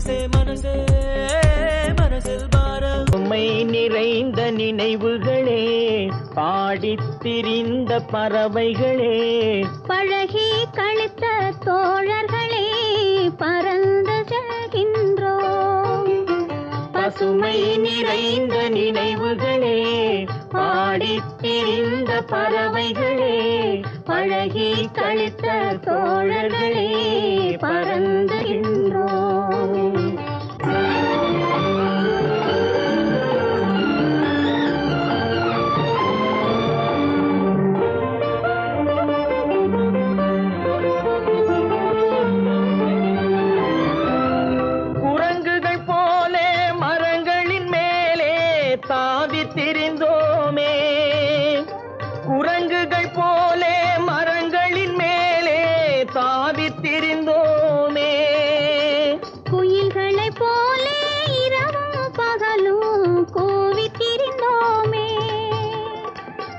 மனசே மனசே மனசில் பாரம். உம்மை நிறைந்த நினைவுகளே, பாடித் திரிந்த பறவைகளே, பழகி கழித்த தோழர்களே, பறந்து செல்கின்றோம். பசுமை நிறைந்த நினைவுகளே, பாடித் திரிந்த பறவைகளே, பழகி கழித்த தோழர்களே, பறந்துகின்றோம். குரங்குகள் போலே மரங்களின் மேலே தாவித் திரிந்தோமே, குரங்குகள் போலே மரங்களின் மேலே தாவித் திரிந்தோமே. குயில்களைப் போலே இரவும் பகலும் கூவித் திரிந்தோமே,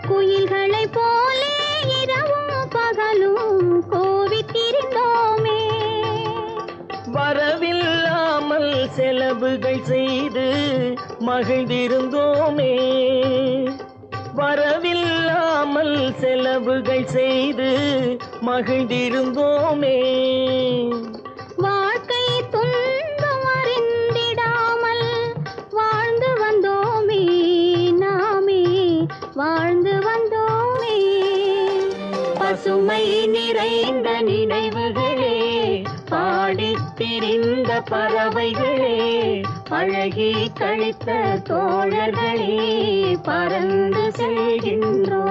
குயில்களைப் போலே இரவும் பகலும் கூவித் திரிந்தோமே. வரவில்லாமல் செலவுகள் செய்து மகிழ்ந்திருந்தோமே, வரவில்லாமல் செலவுகள் செய்து மகிழ்ந்திருந்தோமே. வாழ்க்கை துன்பம் அறிந்திடாமல் வாழ்ந்து வந்தோமே, நாமே வாழ்ந்து வந்தோமே. பசுமை நிறைந்த நினைவுகளே, பாடித் திரிந்த பறவைகளே, பழகி கழித்த தோழர்களே, பறந்து செல்கின்றோம்.